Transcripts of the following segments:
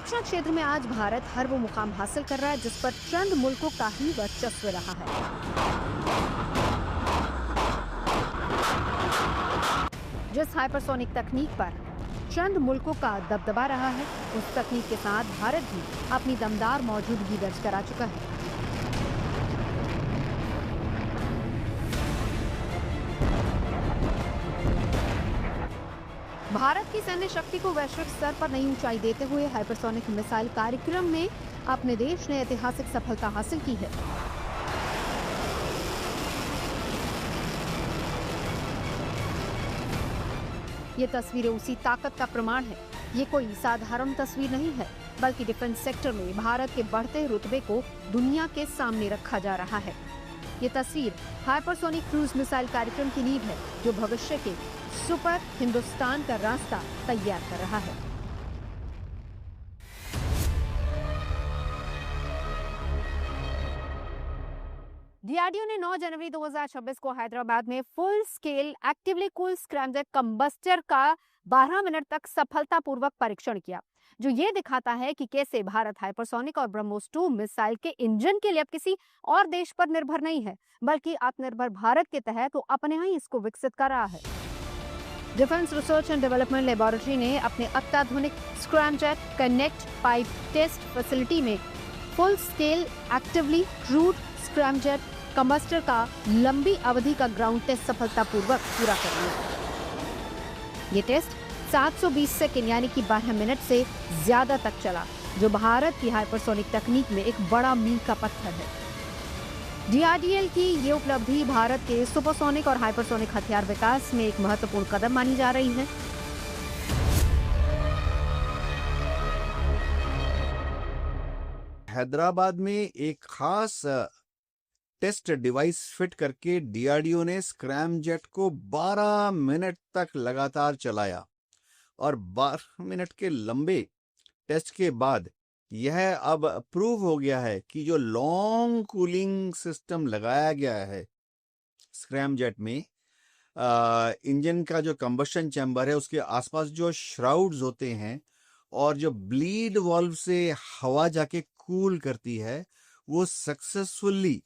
रक्षा क्षेत्र में आज भारत हर वो मुकाम हासिल कर रहा है जिस पर चंद मुल्कों का ही वर्चस्व रहा है। जिस हाइपरसोनिक तकनीक पर चंद मुल्कों का दबदबा रहा है, उस तकनीक के साथ भारत भी अपनी दमदार मौजूदगी दर्ज करा चुका है। भारत की सैन्य शक्ति को वैश्विक स्तर पर नई ऊंचाई देते हुए हाइपरसोनिक मिसाइल कार्यक्रम में अपने देश ने ऐतिहासिक सफलता हासिल की है। ये तस्वीरें उसी ताकत का प्रमाण है। ये कोई साधारण तस्वीर नहीं है, बल्कि डिफेंस सेक्टर में भारत के बढ़ते रुतबे को दुनिया के सामने रखा जा रहा है। ये तस्वीर हाइपरसोनिक क्रूज मिसाइल कार्यक्रम की नींव है, जो भविष्य के सुपर हिंदुस्तान का रास्ता तैयार कर रहा है। डीआरडीओ ने 9 जनवरी 2026 को हैदराबाद में full scale actively cooled scramjet combustor का 12 मिनट तक सफलतापूर्वक परीक्षण किया, जो ये दिखाता है कि कैसे भारत हाइपरसोनिक और ब्रह्मोस 2 मिसाइल के इंजन के लिए अब किसी और देश पर निर्भर नहीं है, बल्कि आत्मनिर्भर भारत के तहत वो अपने ही इसको विकसित कर रहा है। Defence research and development laboratory ने अपने अत्याधुनिक scramjet connect pipe test facility में full scale actively cooled scramjet combustor का लंबी अवधि का ग्राउंड टेस्ट सफलतापूर्वक पूरा कर लिया। ये टेस्ट 720 सेकेंड यानी कि 12 मिनट से ज्यादा तक चला, जो भारत की हाइपरसोनिक तकनीक में एक बड़ा मील का पत्थर है। डीआरडीएल की ये उपलब्धि भारत के सुपरसोनिक और हाइपरसोनिक हथियार विकास में एक महत्वपूर्ण कदम मानी जा रही है। हैदराबाद में एक खास टेस्ट डिवाइस फिट करके डीआरडीओ ने स्क्रैमजेट को 12 मिनट तक लगातार चलाया और 12 मिनट के लंबे टेस्ट के बाद यह अब प्रूव हो गया है कि जो लॉन्ग कूलिंग सिस्टम लगाया गया है स्क्रैमजेट में, इंजन का जो कंबशन चैम्बर है उसके आसपास जो श्राउड्स होते हैं और जो ब्लीड वाल्व से हवा जाके कूल करती है, वो सक्सेसफुली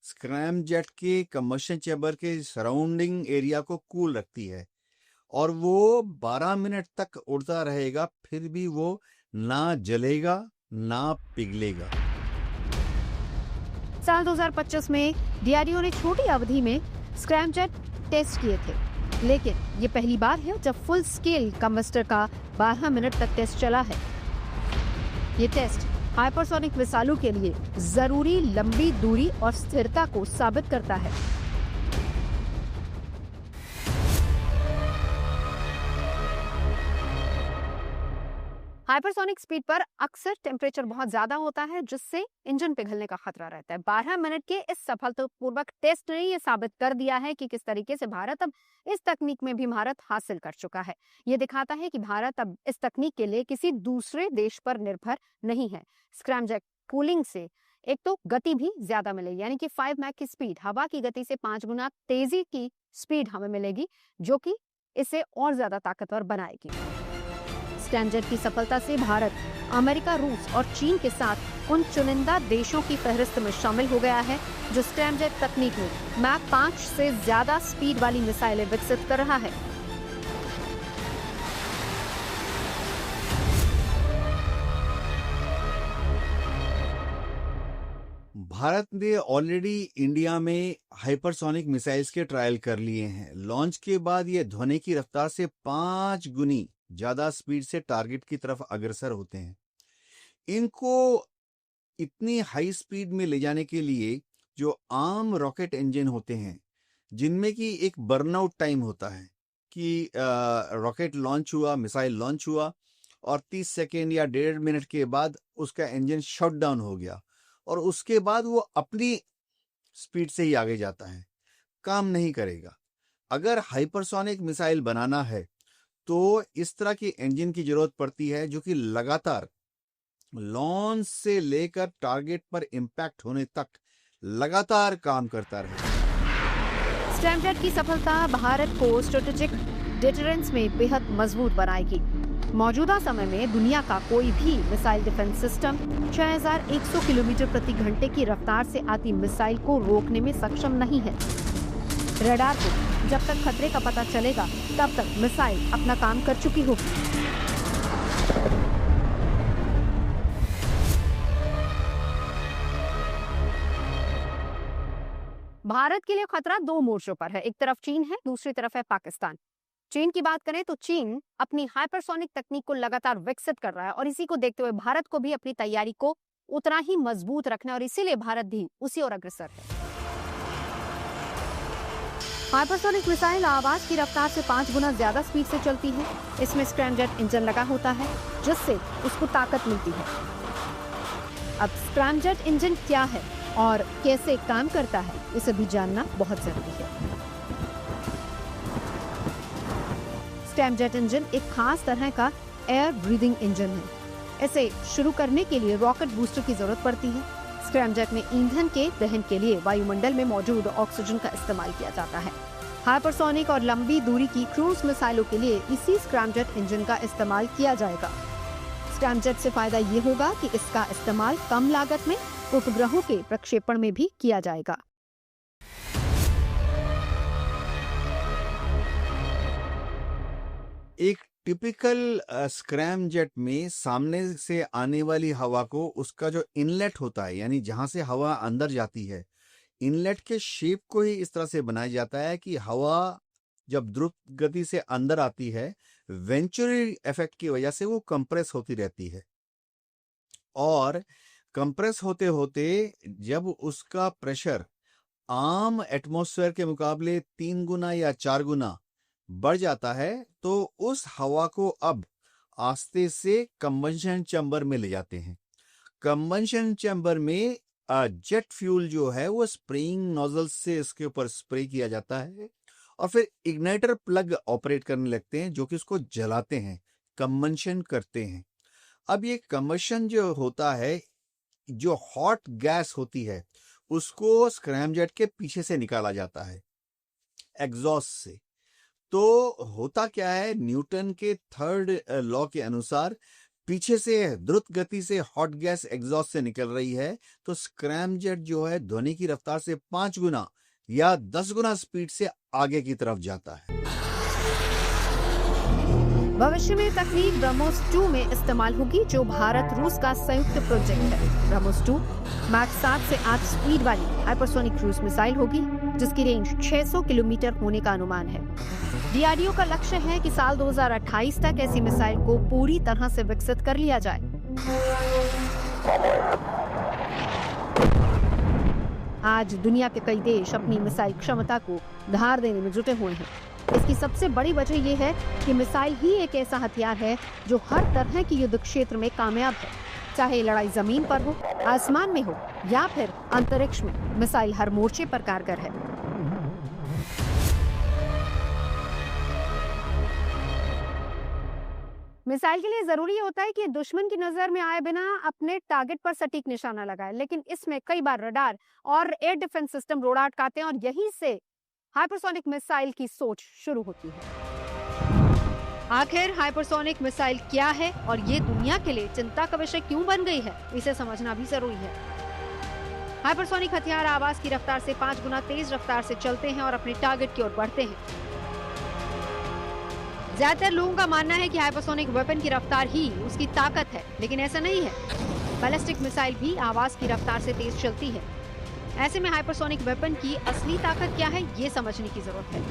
स्क्रैमजेट के कंबशन चैम्बर के सराउंडिंग एरिया को कूल रखती है और वो 12 मिनट तक उड़ता रहेगा, फिर भी वो ना जलेगा ना पिघलेगा। साल 2025 में डीआरडीओ ने छोटी अवधि में स्क्रैमजेट टेस्ट किए थे, लेकिन ये पहली बार है जब फुल स्केल कंबस्टर का 12 मिनट तक टेस्ट चला है। ये टेस्ट हाइपरसोनिक मिसाइलों के लिए जरूरी लंबी दूरी और स्थिरता को साबित करता है। हाइपरसोनिक स्पीड पर अक्सर टेम्परेचर बहुत ज्यादा होता है, जिससे इंजन पिघलने का खतरा रहता है। 12 मिनट के इस सफलतापूर्वक टेस्ट ने ये साबित कर दिया है कि किस तरीके से भारत अब इस तकनीक में भी महारत हासिल कर चुका है। ये दिखाता है कि भारत अब इस तकनीक के लिए किसी दूसरे देश पर निर्भर नहीं है। स्क्रैमजेट कूलिंग से एक तो गति भी ज्यादा मिलेगी, यानी कि 5 मैक की स्पीड, हवा की गति से 5 गुना तेजी की स्पीड हमें मिलेगी, जो कि इसे और ज्यादा ताकतवर बनाएगी। स्क्रैमजेट की सफलता से भारत अमेरिका, रूस और चीन के साथ उन चुनिंदा देशों की फहरिस्त में शामिल हो गया है जो स्क्रैमजेट तकनीक में मैक 5 से ज्यादा स्पीड वाली मिसाइलें विकसित कर रहा है। भारत ने ऑलरेडी इंडिया में हाइपरसोनिक मिसाइल्स के ट्रायल कर लिए हैं। लॉन्च के बाद ये ध्वनि की रफ्तार से 5 गुनी ज्यादा स्पीड से टारगेट की तरफ अग्रसर होते हैं। इनको इतनी हाई स्पीड में ले जाने के लिए जो आम रॉकेट इंजन होते हैं, जिनमें कि एक बर्नआउट टाइम होता है कि रॉकेट लॉन्च हुआ, मिसाइल लॉन्च हुआ और 30 सेकेंड या 1.5 मिनट के बाद उसका इंजन शट डाउन हो गया और उसके बाद वो अपनी स्पीड से ही आगे जाता है, काम नहीं करेगा। अगर हाइपरसोनिक मिसाइल बनाना है तो इस तरह की इंजन की जरूरत पड़ती है जो कि लगातार लॉन्च से लेकर टारगेट पर इंपैक्ट होने तक लगातार काम करता रहे। स्क्रैमजेट की सफलता भारत को स्ट्रेटेजिक डिटरेंस में बेहद मजबूत बनाएगी। मौजूदा समय में दुनिया का कोई भी मिसाइल डिफेंस सिस्टम 6100 किलोमीटर प्रति घंटे की रफ्तार से आती मिसाइल को रोकने में सक्षम नहीं है। रडार को जब तक खतरे का पता चलेगा तब तक मिसाइल अपना काम कर चुकी होगी। भारत के लिए खतरा दो मोर्चों पर है। एक तरफ चीन है, दूसरी तरफ है पाकिस्तान। चीन की बात करें तो चीन अपनी हाइपरसोनिक तकनीक को लगातार विकसित कर रहा है और इसी को देखते हुए भारत को भी अपनी तैयारी को उतना ही मजबूत रखना है और इसीलिए भारत भी उसी ओर अग्रसर है। हाइपरसोनिक मिसाइल आवाज की रफ्तार से 5 गुना ज्यादा स्पीड से चलती है। इसमें स्क्रैमजेट इंजन लगा होता है जिससे उसको ताकत मिलती है। अब स्क्रैमजेट इंजन क्या है और कैसे काम करता है, इसे भी जानना बहुत जरूरी है। स्क्रैमजेट इंजन एक खास तरह का एयर ब्रीदिंग इंजन है। इसे शुरू करने के लिए रॉकेट बूस्टर की जरूरत पड़ती है। स्क्रैमजेट में ईंधन के दहन के लिए वायुमंडल में मौजूद ऑक्सीजन का इस्तेमाल किया जाता है। हाइपरसोनिक और लंबी दूरी की क्रूज मिसाइलों के लिए इसी स्क्रैमजेट इंजन का इस्तेमाल किया जाएगा। स्क्रैमजेट से फायदा ये होगा कि इसका इस्तेमाल कम लागत में उपग्रहों के प्रक्षेपण में भी किया जाएगा। एक टिपिकल स्क्रैमजेट में सामने से आने वाली हवा को उसका जो इनलेट होता है, यानी जहां से हवा अंदर जाती है, इनलेट के शेप को ही इस तरह से बनाया जाता है कि हवा जब द्रुत गति से अंदर आती है, वेंचुरी इफेक्ट की वजह से वो कंप्रेस होती रहती है और कंप्रेस होते होते जब उसका प्रेशर आम एटमॉस्फेयर के मुकाबले 3 गुना या 4 गुना बढ़ जाता है तो उस हवा को अब आस्ते से कंबंशन चैम्बर में ले जाते हैं। कंबंशन चैम्बर में जेट फ्यूल जो है वो स्प्रेइंग नोजल से इसके ऊपर स्प्रे किया जाता है और फिर इग्नाइटर प्लग ऑपरेट करने लगते हैं जो कि उसको जलाते हैं, कंबंशन करते हैं। अब ये कंबंशन जो होता है, जो हॉट गैस होती है, उसको स्क्रैमजेट के पीछे से निकाला जाता है एग्जॉस्ट से। तो होता क्या है, न्यूटन के थर्ड लॉ के अनुसार पीछे से द्रुत गति से हॉट गैस एग्जॉस्ट से निकल रही है तो स्क्रैमजेट जो है ध्वनि की रफ्तार से 5 गुना या 10 गुना स्पीड से आगे की तरफ जाता है। भविष्य में तकनीक ब्रह्मोस 2 में इस्तेमाल होगी जो भारत रूस का संयुक्त प्रोजेक्ट है। ब्रह्मोस 2 मैक 7 से 8 स्पीड वाली हाइपरसोनिक क्रूज मिसाइल होगी जिसकी रेंज 600 किलोमीटर होने का अनुमान है। डीआरडीओ का लक्ष्य है कि साल 2028 तक ऐसी मिसाइल को पूरी तरह से विकसित कर लिया जाए। आज दुनिया के कई देश अपनी मिसाइल क्षमता को धार देने में जुटे हुए हैं। इसकी सबसे बड़ी वजह यह है कि मिसाइल ही एक ऐसा हथियार है जो हर तरह की युद्ध क्षेत्र में कामयाब है। चाहे लड़ाई जमीन पर हो, आसमान में हो या फिर अंतरिक्ष में, मिसाइल हर मोर्चे पर कारगर है। मिसाइल के लिए जरूरी होता है कि दुश्मन की नजर में आए बिना अपने टारगेट पर सटीक निशाना लगाए, लेकिन इसमें कई बार रडार और एयर डिफेंस सिस्टम रोड़ा अटकाते हैं और यहीं से हाइपरसोनिक मिसाइल की सोच शुरू होती है। आखिर हाइपरसोनिक मिसाइल क्या है और ये दुनिया के लिए चिंता का विषय क्यों बन गई है, इसे समझना भी जरूरी है। हाइपरसोनिक हथियार आवाज की रफ्तार से 5 गुना तेज रफ्तार से चलते हैं और अपने टारगेट की ओर बढ़ते हैं। ज्यादातर लोगों का मानना है कि हाइपरसोनिक वेपन की रफ्तार ही उसकी ताकत है, लेकिन ऐसा नहीं है। बैलिस्टिक मिसाइल भी आवाज की रफ्तार से तेज चलती है। ऐसे में हाइपरसोनिक वेपन की असली ताकत क्या है, ये समझने की जरूरत है।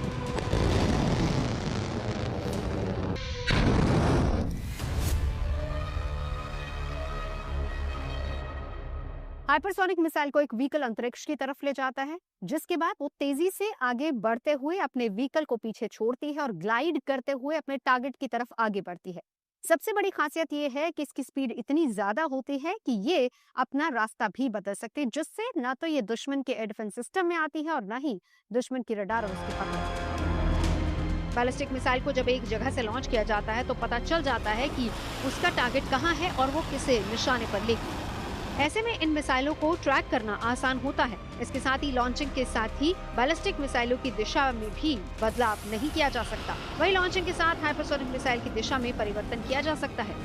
हाइपरसोनिक मिसाइल को एक व्हीकल अंतरिक्ष की तरफ ले जाता है, जिसके बाद वो तेजी से आगे बढ़ते हुए अपने व्हीकल को पीछे छोड़ती है और ग्लाइड करते हुए अपने टारगेट की तरफ आगे बढ़ती है। सबसे बड़ी खासियत ये है कि इसकी स्पीड इतनी ज्यादा होती है कि ये अपना रास्ता भी बदल सकती है, जिससे ना तो ये दुश्मन के एयर डिफेंस सिस्टम में आती है और ना ही दुश्मन की रडार और उसकी पकड़। बैलिस्टिक मिसाइल को जब एक जगह से लॉन्च किया जाता है तो पता चल जाता है कि उसका टारगेट कहाँ है और वो किसे निशाने पर लेगी। ऐसे में इन मिसाइलों को ट्रैक करना आसान होता है। इसके साथ ही लॉन्चिंग के साथ ही बैलिस्टिक मिसाइलों की दिशा में भी बदलाव नहीं किया जा सकता। वही लॉन्चिंग के साथ हाइपरसोनिक मिसाइल की दिशा में परिवर्तन किया जा सकता है।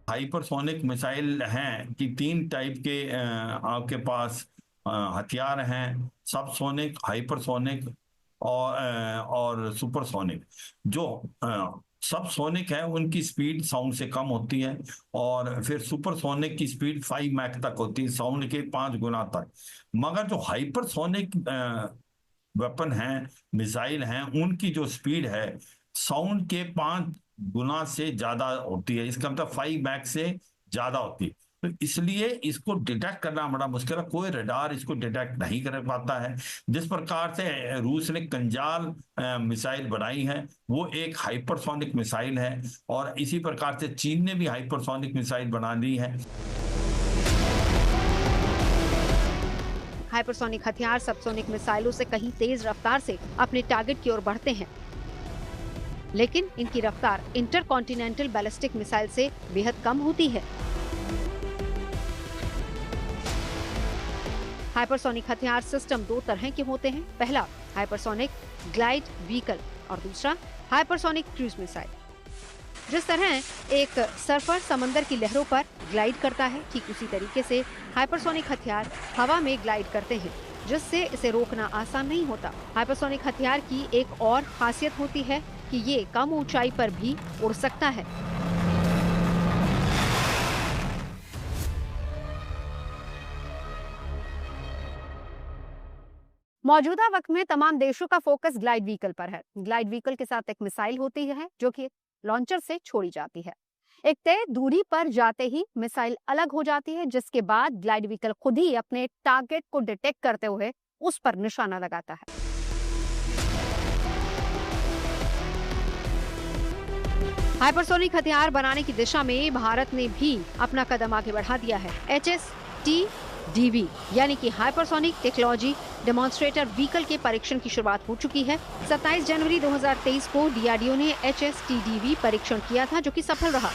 हाइपरसोनिक मिसाइल हैं कि 3 टाइप के आपके पास हथियार हैं, सबसोनिक, हाइपरसोनिक और सुपरसोनिक। जो सबसोनिक है उनकी स्पीड साउंड से कम होती है, और फिर सुपरसोनिक की स्पीड 5 मैक तक होती है, साउंड के 5 गुना तक। मगर जो हाइपरसोनिक वेपन हैं, मिसाइल हैं, उनकी जो स्पीड है साउंड के 5 गुना से ज्यादा होती है। इसका मतलब 5 मैक से ज्यादा होती है। तो इसलिए इसको डिटेक्ट करना बड़ा मुश्किल है, कोई रडार इसको डिटेक्ट नहीं कर पाता है। जिस प्रकार से रूस ने कंजाल मिसाइल बनाई है, वो एक हाइपरसोनिक मिसाइल है, और इसी प्रकार से चीन ने भी हाइपरसोनिक मिसाइल बना ली है। हाइपरसोनिक हथियार सबसोनिक मिसाइलों से कहीं तेज रफ्तार से अपने टारगेट की ओर बढ़ते हैं, लेकिन इनकी रफ्तार इंटरकॉन्टिनेंटल बैलिस्टिक मिसाइल से बेहद कम होती है। हाइपरसोनिक हथियार सिस्टम 2 तरह के होते हैं। पहला हाइपरसोनिक ग्लाइड व्हीकल और दूसरा हाइपरसोनिक क्रूज मिसाइल। जिस तरह एक सर्फर समंदर की लहरों पर ग्लाइड करता है, ठीक उसी तरीके से हाइपरसोनिक हथियार हवा में ग्लाइड करते हैं, जिससे इसे रोकना आसान नहीं होता। हाइपरसोनिक हथियार की एक और खासियत होती है कि ये कम ऊंचाई पर भी उड़ सकता है। मौजूदा वक्त में तमाम देशों का फोकस ग्लाइड व्हीकल पर है। ग्लाइड व्हीकल के साथ एक मिसाइल होती है जो कि लॉन्चर से छोड़ी जाती है। एक तय दूरी पर जाते ही मिसाइल अलग हो जाती है, जिसके बाद ग्लाइड व्हीकल खुद ही अपने टारगेट को डिटेक्ट करते हुए उस पर निशाना लगाता है। हाइपरसोनिक हथियार बनाने की दिशा में भारत ने भी अपना कदम आगे बढ़ा दिया है। HSTDV यानी कि हाइपरसोनिक टेक्नोलॉजी डेमोन्स्ट्रेटर व्हीकल के परीक्षण की शुरुआत हो चुकी है। 27 जनवरी 2023 को DRDO ने HSTDV परीक्षण किया था, जो कि सफल रहा।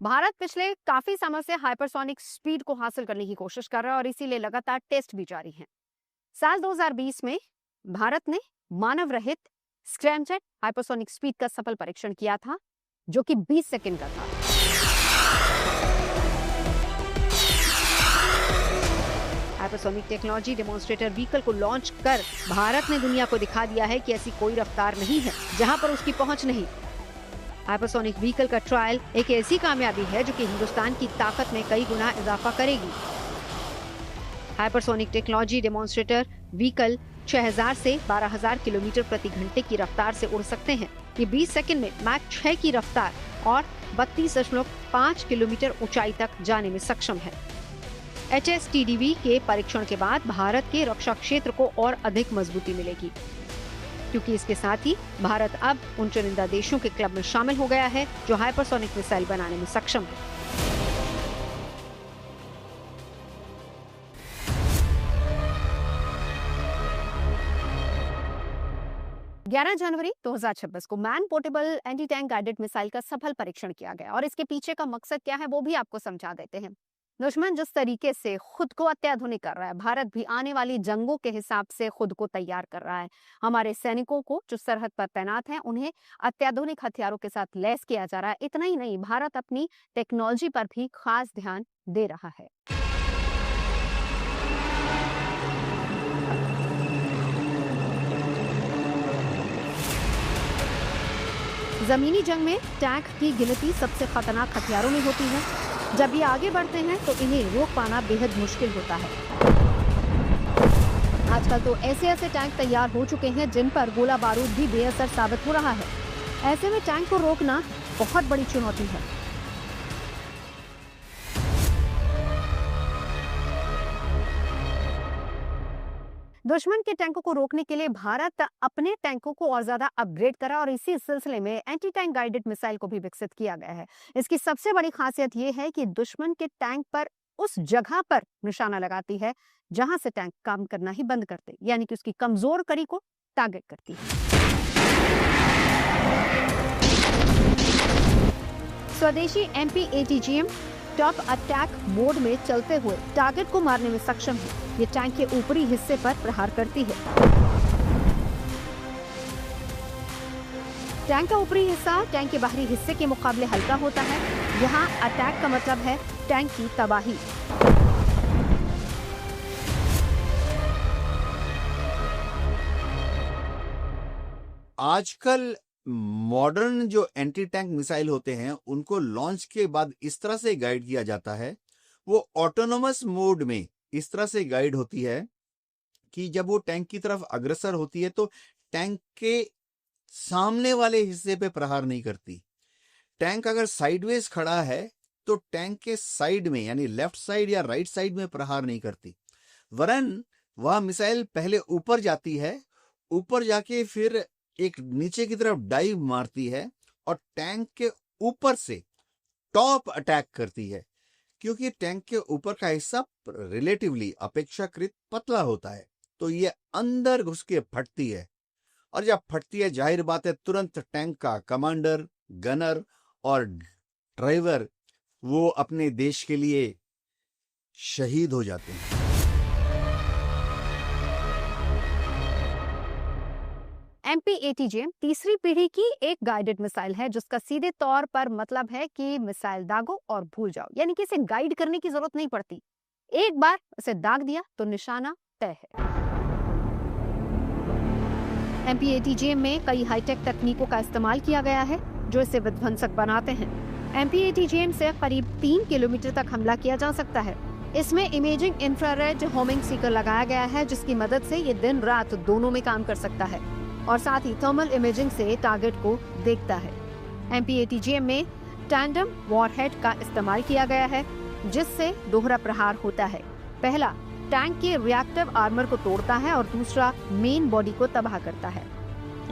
भारत पिछले काफी समय से हाइपरसोनिक स्पीड को हासिल करने की कोशिश कर रहा है और इसीलिए लगातार टेस्ट भी जारी हैं। साल 2020 में भारत ने मानव रहित स्क्रैमजेट हाइपरसोनिक स्पीड का सफल परीक्षण किया था, जो कि 20 सेकंड का था। हाइपरसोनिक टेक्नोलॉजी डेमोन्स्ट्रेटर व्हीकल को लॉन्च कर भारत ने दुनिया को दिखा दिया है कि ऐसी कोई रफ्तार नहीं है जहां पर उसकी पहुंच नहीं। हाइपरसोनिक व्हीकल का ट्रायल एक ऐसी कामयाबी है जो कि हिंदुस्तान की ताकत में कई गुना इजाफा करेगी। हाइपरसोनिक टेक्नोलॉजी डेमोन्स्ट्रेटर व्हीकल 6000 से 12000 किलोमीटर प्रति घंटे की रफ्तार से उड़ सकते हैं। ये 20 सेकंड में मैक 6 की रफ्तार और 32.5 किलोमीटर ऊंचाई तक जाने में सक्षम है। HSTDV के परीक्षण के बाद भारत के रक्षा क्षेत्र को और अधिक मजबूती मिलेगी, क्योंकि इसके साथ ही भारत अब उन चुनिंदा देशों के क्लब में शामिल हो गया है जो हाइपरसोनिक मिसाइल बनाने में सक्षम है। 11 जनवरी 2026 को man portable anti tank guided missile का सफल परीक्षण किया गया और इसके पीछे का मकसद क्या है वो भी आपको समझा देते हैं। दुश्मन जिस तरीके से खुद को अत्याधुनिक कर रहा है, भारत भी आने वाली जंगों के हिसाब से खुद को तैयार कर रहा है। हमारे सैनिकों को जो सरहद पर तैनात हैं, उन्हें अत्याधुनिक हथियारों के साथ लैस किया जा रहा है। इतना ही नहीं, भारत अपनी टेक्नोलॉजी पर भी खास ध्यान दे रहा है। जमीनी जंग में टैंक की गिनती सबसे खतरनाक हथियारों में होती है। जब ये आगे बढ़ते हैं तो इन्हें रोक पाना बेहद मुश्किल होता है। आजकल तो ऐसे टैंक तैयार हो चुके हैं जिन पर गोला बारूद भी बेअसर साबित हो रहा है। ऐसे में टैंक को रोकना बहुत बड़ी चुनौती है। दुश्मन के टैंकों को रोकने के लिए भारत अपने टैंकों को और ज्यादा अपग्रेड करा और इसी सिलसिले में एंटी टैंक गाइडेड मिसाइल को भी विकसित किया गया है। इसकी सबसे बड़ी खासियत यह है कि दुश्मन के टैंक पर उस जगह पर निशाना लगाती है जहां से टैंक काम करना ही बंद करते, यानी कि उसकी कमजोर कड़ी को टारगेट करती है। स्वदेशी MP-ATGM टॉप अटैक मोड में चलते हुए टारगेट को मारने में सक्षम है। ये टैंक के ऊपरी हिस्से पर प्रहार करती है। टैंक का ऊपरी हिस्सा टैंक के बाहरी हिस्से के मुकाबले हल्का होता है। यहाँ अटैक का मतलब है टैंक की तबाही। आजकल मॉडर्न जो एंटी टैंक मिसाइल होते हैं उनको लॉन्च के बाद इस तरह से गाइड किया जाता है, वो ऑटोनोमस मोड में इस तरह से गाइड होती है कि जब वो टैंक की तरफ अग्रसर होती है तो टैंक के सामने वाले हिस्से पे प्रहार नहीं करती। टैंक अगर साइडवेज खड़ा है तो टैंक के साइड में यानी लेफ्ट साइड या राइट साइड में प्रहार नहीं करती, वरन वह मिसाइल पहले ऊपर जाती है, ऊपर जाके फिर एक नीचे की तरफ डाइव मारती है और टैंक के ऊपर से टॉप अटैक करती है। क्योंकि टैंक के ऊपर का हिस्सा रिलेटिवली अपेक्षाकृत पतला होता है तो ये अंदर घुस के फटती है, और जब फटती है जाहिर बात है तुरंत टैंक का कमांडर, गनर और ड्राइवर वो अपने देश के लिए शहीद हो जाते हैं। MP-ATGM तीसरी पीढ़ी की एक गाइडेड मिसाइल है जिसका सीधे तौर पर मतलब है कि मिसाइल दागो और भूल जाओ, यानी कि इसे गाइड करने की जरूरत नहीं पड़ती। एक बार इसे दाग दिया तो निशाना तय है। MP-ATGM में कई हाईटेक तकनीकों का इस्तेमाल किया गया है जो इसे विध्वंसक बनाते हैं। MP-ATGM से करीब 3 किलोमीटर तक हमला किया जा सकता है। इसमें इमेजिंग इंफ्रारेड होमिंग सीकर लगाया गया है जिसकी मदद से ये दिन रात दोनों में काम कर सकता है और साथ ही थर्मल इमेजिंग से टारगेट को देखता है। MP-ATGM में टैंडम वॉरहेड का इस्तेमाल किया गया है जिससे दोहरा प्रहार होता है। पहला टैंक के रिएक्टिव आर्मर को तोड़ता है और दूसरा मेन बॉडी को तबाह करता है।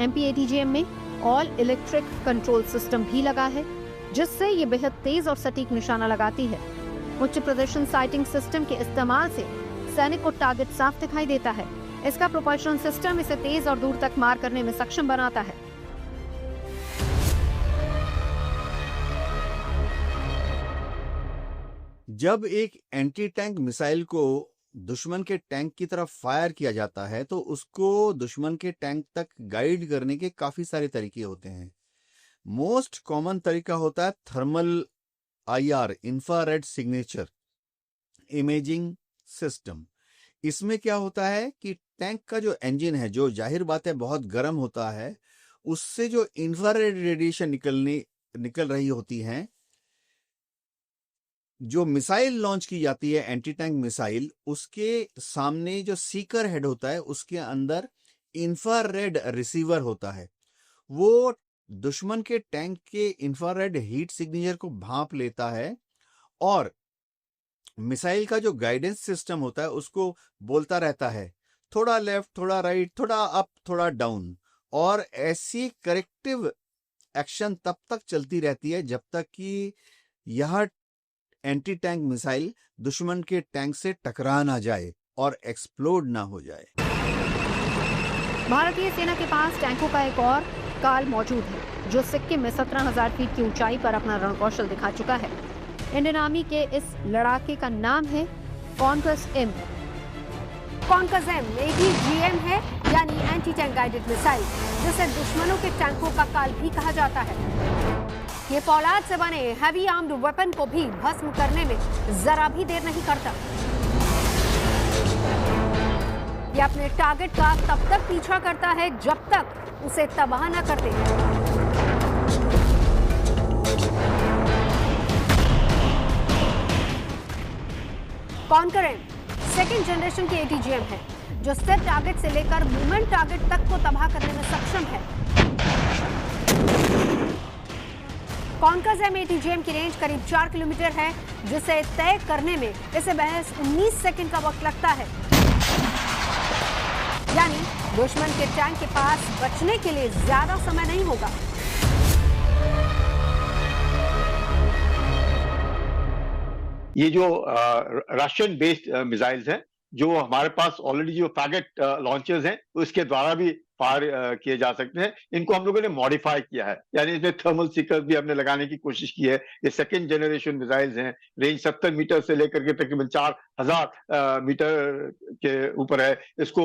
MP-ATGM में ऑल इलेक्ट्रिक कंट्रोल सिस्टम भी लगा है जिससे ये बेहद तेज और सटीक निशाना लगाती है। उच्च प्रदर्शन साइटिंग सिस्टम के इस्तेमाल से सैनिक को टारगेट साफ दिखाई देता है। इसका प्रोपल्शन सिस्टम इसे तेज और दूर तक मार करने में सक्षम बनाता है। जब एक एंटी टैंक मिसाइल को दुश्मन के टैंक की तरफ फायर किया जाता है तो उसको दुश्मन के टैंक तक गाइड करने के काफी सारे तरीके होते हैं। मोस्ट कॉमन तरीका होता है thermal IR infrared signature imaging system. इसमें क्या होता है कि टैंक का जो इंजन है, जो जाहिर बात है बहुत गर्म होता है, उससे जो इंफ्रारेड रेडिएशन निकल रही होती हैं, जो मिसाइल लॉन्च की जाती है एंटी टैंक मिसाइल, उसके सामने जो सीकर हेड होता है उसके अंदर इंफ्रारेड रिसीवर होता है। वो दुश्मन के टैंक के इंफ्रारेड हीट सिग्नेचर को भांप लेता है और मिसाइल का जो गाइडेंस सिस्टम होता है उसको बोलता रहता है थोड़ा लेफ्ट, थोड़ा राइट, थोड़ा अप, थोड़ा डाउन, और ऐसी करेक्टिव एक्शन तब तक चलती रहती है जब तक कि यह एंटी टैंक मिसाइल दुश्मन के टैंक से टकरा ना जाए और एक्सप्लोड ना हो जाए। भारतीय सेना के पास टैंकों का एक और काल मौजूद है जो सिक्किम में 17,000 फीट की ऊंचाई पर अपना रणकौशल दिखा चुका है। इंडियन आर्मी के इस लड़ाके का नाम है कॉन्कस M। कॉन्कस M ATGM है, यानी एंटी टैंक गाइडेड मिसाइल, जिसे दुश्मनों के टैंकों का काल भी कहा जाता है। ये फौलाद से बने हैवी आर्म्ड वेपन को भी भस्म करने में जरा भी देर नहीं करता। ये अपने टारगेट का तब तक पीछा करता है जब तक उसे तबाह न कर दे। कॉन्कर M सेकेंड जनरेशन की ATGM है जो सेट टारगेट से लेकर मूवमेंट टारगेट तक को तबाह करने में सक्षम है। कॉन्कर M ATGM की रेंज करीब 4 किलोमीटर है जिसे तय करने में इसे महज 19 सेकंड का वक्त लगता है। यानी दुश्मन के टैंक के पास बचने के लिए ज्यादा समय नहीं होगा। ये जो रशियन बेस्ड मिसाइल्स हैं, जो हमारे पास ऑलरेडी जो फैगेट लॉन्चर्स हैं, उसके द्वारा भी फायर किए जा सकते हैं। इनको हम लोगों ने मॉडिफाई किया है, यानी इसमें थर्मल सीकर्स भी हमने लगाने की कोशिश की है। ये सेकंड जनरेशन मिसाइल्स हैं, रेंज 70 मीटर से लेकर के तकरीबन 4000 मीटर के ऊपर है। इसको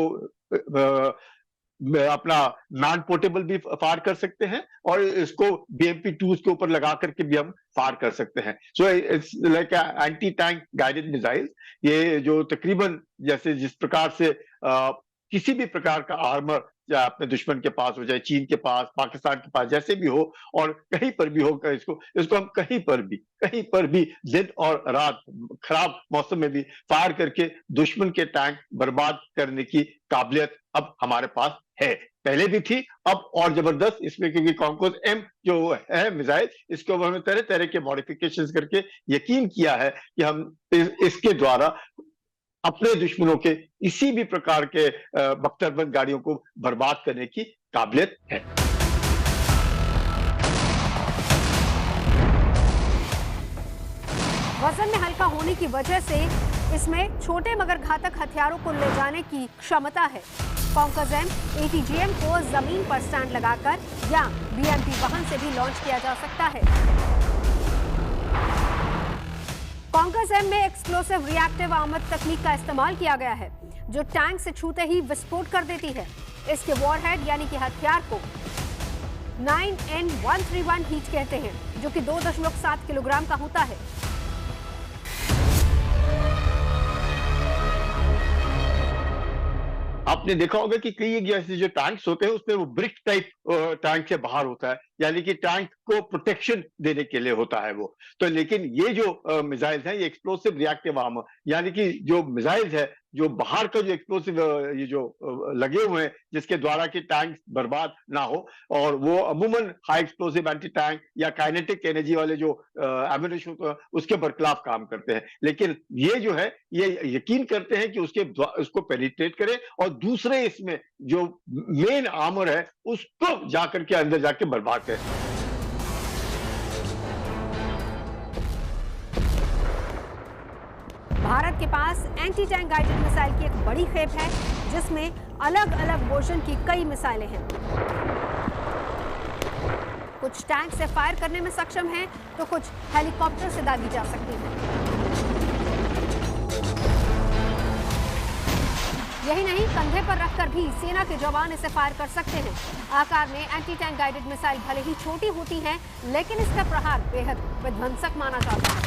अपना नॉन पोर्टेबल भी फायर कर सकते हैं और इसको BMP-2 के ऊपर लगा करके भी हम फायर कर सकते हैं। So it's like anti tank guided missile. ये जो तकरीबन जैसे जिस प्रकार से किसी भी प्रकार का आर्मर चाहे अपने दुश्मन के पास हो, चाहे चीन के पास, पाकिस्तान के पास, जैसे भी हो और कहीं पर भी हो, इसको हम कहीं पर भी दिन और रात खराब मौसम में भी फायर करके दुश्मन के टैंक बर्बाद करने की काबिलियत अब हमारे पास है। पहले भी थी, अब और जबरदस्त इसमें, क्योंकि कॉन्कोस M जो है मिसाइल, इसको हमने तरह तरह के मॉडिफिकेशंस करके यकीन किया है कि हम इसके द्वारा अपने दुश्मनों के इसी भी प्रकार के बख्तरबंद गाड़ियों को बर्बाद करने की काबिलियत है। वजन में हल्का होने की वजह से इसमें छोटे मगर घातक हथियारों को ले जाने की क्षमता है। कॉन्कोस M ATGM को जमीन पर स्टैंड लगाकर या BMP वाहन से भी लॉन्च किया जा सकता है। कॉन्कोस M में एक्सप्लोसिव रिएक्टिव आर्मर तकनीक का इस्तेमाल किया गया है, जो टैंक से छूते ही विस्फोट कर देती है। इसके वॉरहेड यानी कि हथियार को 9N131 हीट कहते हैं, जो कि 2.7 किलोग्राम का होता है। आपने देखा होगा कि कई जैसे जो टैंक्स होते हैं उसमें वो ब्रिक टाइप टैंक से बाहर होता है, यानी कि टैंक को प्रोटेक्शन देने के लिए होता है वो। तो लेकिन ये जो मिसाइल्स हैं, ये एक्सप्लोसिव रिएक्टिव आर्मर, यानी कि जो मिसाइल्स है, जो बाहर का जो एक्सप्लोसिव ये जो लगे हुए हैं, जिसके द्वारा कि टैंक बर्बाद ना हो, और वो अमूमन हाई एक्सप्लोसिव एंटी टैंक या काइनेटिक एनर्जी वाले जो एम्युनिशन उसके बरखिलाफ काम करते हैं। लेकिन ये जो है, ये यकीन करते हैं कि उसको पेनिट्रेट करे और दूसरे इसमें जो मेन आर्मर है उसको जाकर के अंदर जाके बर्बाद करे। भारत के पास एंटी टैंक गाइडेड मिसाइल की एक बड़ी खेप है, जिसमें अलग अलग वर्जन की कई मिसाइलें हैं। कुछ टैंक से फायर करने में सक्षम हैं, तो कुछ हेलीकॉप्टर से दागी जा सकती हैं। यही नहीं, कंधे पर रखकर भी सेना के जवान इसे फायर कर सकते हैं। आकार में एंटी टैंक गाइडेड मिसाइल भले ही छोटी होती हैं, लेकिन इसका प्रहार बेहद विध्वंसक माना जाता है।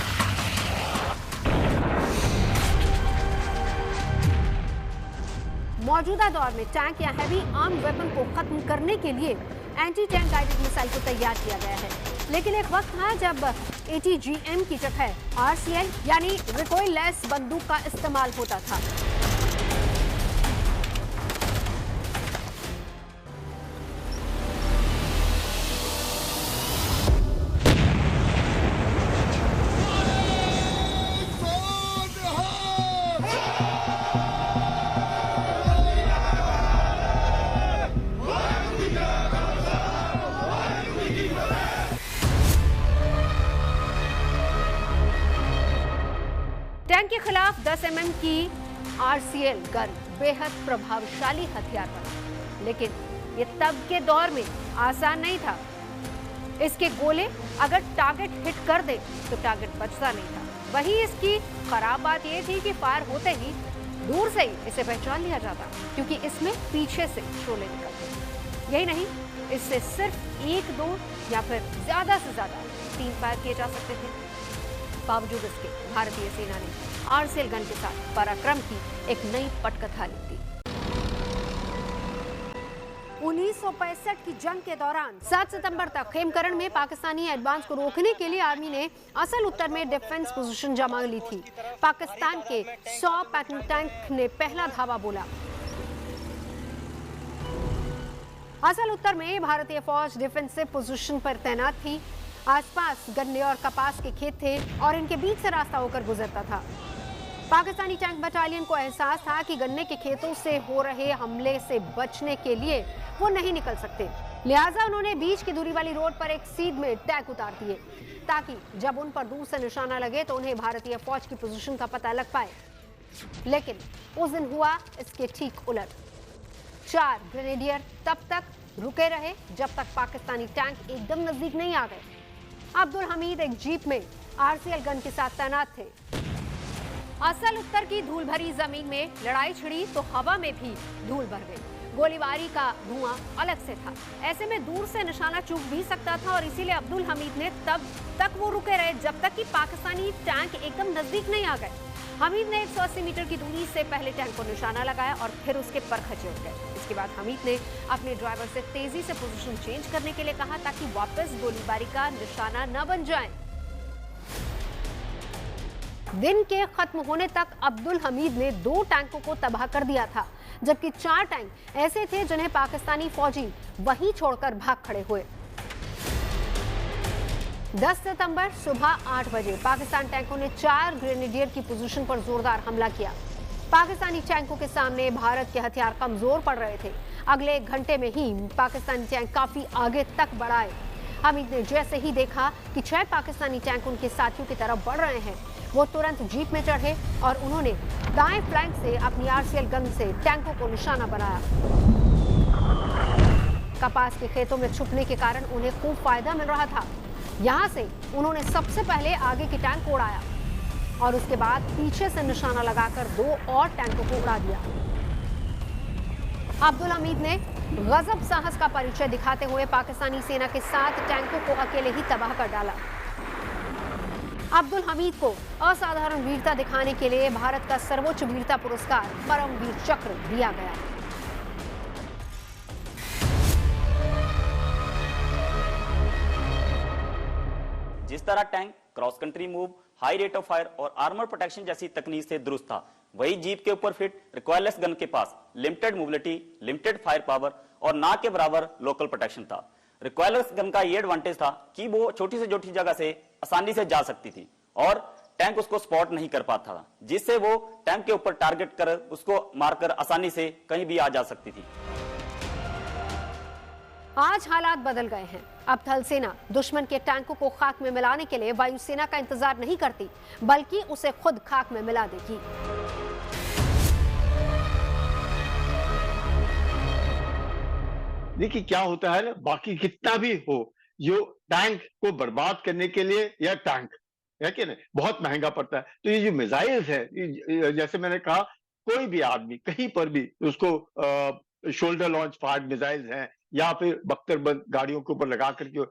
मौजूदा दौर में टैंक या हैवी आर्म वेपन को खत्म करने के लिए एंटी टैंक गाइडेड मिसाइल को तैयार किया गया है। लेकिन एक वक्त था जब ATGM की जगह RCL यानी रिकॉइल लेस बंदूक का इस्तेमाल होता था। टैंक के खिलाफ 10 mm की RCL गन बेहद प्रभावशाली हथियार बना, लेकिन ये तब के दौर में आसान नहीं था। इसके गोले अगर टारगेट हिट कर दे तो टारगेट बचता नहीं था। वहीं इसकी खराब बात यह थी कि फायर होते ही दूर से ही इसे पहचान लिया जाता, क्योंकि इसमें पीछे से शोले निकलते। यही नहीं, इससे सिर्फ 1, 2 या फिर ज्यादा से ज्यादा 3 फायर किए जा सकते थे। बावजूद इसके भारतीय सेना ने RCL गन के साथ पराक्रम की एक नई पटकथा लिख दी। 1965 की जंग के दौरान 7 सितंबर तक खेमकरण में पाकिस्तानी एडवांस को रोकने के लिए आर्मी ने असल उत्तर में डिफेंस पोजीशन जमा ली थी। पाकिस्तान के 100 पैटर्न टैंक ने पहला धावा बोला। असल उत्तर में भारतीय फौज डिफेंसिव पोजीशन पर तैनात थी। आसपास गन्ने और कपास के खेत थे और इनके बीच से रास्ता होकर गुजरता था। पाकिस्तानी टैंक बटालियन को एहसास था कि गन्ने के खेतों से हो रहे हमले से बचने के लिए वो नहीं निकल सकते, लिहाजा उन्होंने बीच की दूरी वाली रोड पर एक सीध में टैंक उतार दिए ताकि जब उन पर दूर से निशाना लगे तो उन्हें भारतीय फौज की पोजीशन का पता लग पाए। लेकिन उस दिन हुआ इसके ठीक उलट। 4 ग्रेनेडियर तब तक रुके रहे जब तक पाकिस्तानी टैंक एकदम नजदीक नहीं आ गए। अब्दुल हमीद एक जीप में आरसीएल गन के साथ तैनात थे। असल उत्तर की धूल भरी जमीन में लड़ाई छिड़ी तो हवा में भी धूल भर गई। गोलीबारी का धुआं अलग से था, ऐसे में दूर से निशाना चूक भी सकता था और इसीलिए अब्दुल हमीद ने तब तक वो रुके रहे जब तक कि पाकिस्तानी टैंक एकदम नजदीक नहीं आ गए। हमीद ने 180 मीटर की दूरी से पहले टैंक को निशाना लगाया और फिर उसके पर खचे उठ गए। इसके बाद हमीद ने अपने ड्राइवर से तेजी से पोजीशन चेंज करने के लिए कहा ताकि वापस गोलीबारी का निशाना न बन जाए। दिन के खत्म होने तक अब्दुल हमीद ने 2 टैंकों को तबाह कर दिया था, जबकि 4 टैंक ऐसे थे जिन्हें पाकिस्तानी फौजी वहीं छोड़कर भाग खड़े हुए। 10 सितंबर सुबह 8 बजे पाकिस्तान टैंकों ने 4 ग्रेनेडियर की पोजीशन पर जोरदार हमला किया। पाकिस्तानी टैंकों के सामने भारत के हथियार कमजोर पड़ रहे थे। अगले 1 घंटे में ही पाकिस्तानी टैंक काफी आगे तक बढ़ाए। हमीद ने जैसे ही देखा कि 6 पाकिस्तानी टैंक उनके साथियों की तरफ बढ़ रहे हैं, वो तुरंत जीप में चढ़े और उन्होंने दाएं फ्लैंक से अपनी आरसीएल गन से टैंकों को निशाना बनाया। कपास के खेतों में छुपने के कारण उन्हें खूब फायदा मिल रहा था। यहां से उन्होंने सबसे पहले आगे की टैंक को उड़ाया और उसके बाद पीछे से निशाना लगाकर 2 और टैंकों को उड़ा दिया। अब्दुल हमीद ने गजब साहस का परिचय दिखाते हुए पाकिस्तानी सेना के 7 टैंकों को अकेले ही तबाह कर डाला। अब्दुल हमीद को असाधारण वीरता दिखाने के लिए भारत का सर्वोच्च वीरता पुरस्कार परमवीर चक्र दिया गया। जिस तरह tank cross country move, high rate of fire और आर्मर प्रोटेक्शन जैसी तकनीक से दुरुस्त था, वही जीप के ऊपर फिट रिकॉयरलेस गन के पास limited mobility, limited fire power और ना के बराबर लोकल प्रोटेक्शन था। रिकॉयरलेस गन का ये एडवांटेज था कि वो छोटी से छोटी जगह से आसानी से जा सकती थी और टैंक उसको स्पॉट नहीं कर पाता था, जिससे वो टैंक के ऊपर टारगेट कर उसको मारकर आसानी से कहीं भी आ जा सकती थी। आज हालात बदल गए हैं। अब थल सेना दुश्मन के टैंकों को खाक में मिलाने के लिए वायुसेना का इंतजार नहीं करती, बल्कि उसे खुद खाक में मिला देगी। देखिए क्या होता है ना, बाकी कितना भी हो, जो टैंक को बर्बाद करने के लिए या टैंक है कि नहीं बहुत महंगा पड़ता है। तो ये जो मिसाइल्स है, जैसे मैंने कहा, कोई भी आदमी कहीं पर भी उसको शोल्डर लॉन्च फायर्ड मिसाइल्स हैं या फिर बख्तरबंद गाड़ियों के ऊपर लगा करके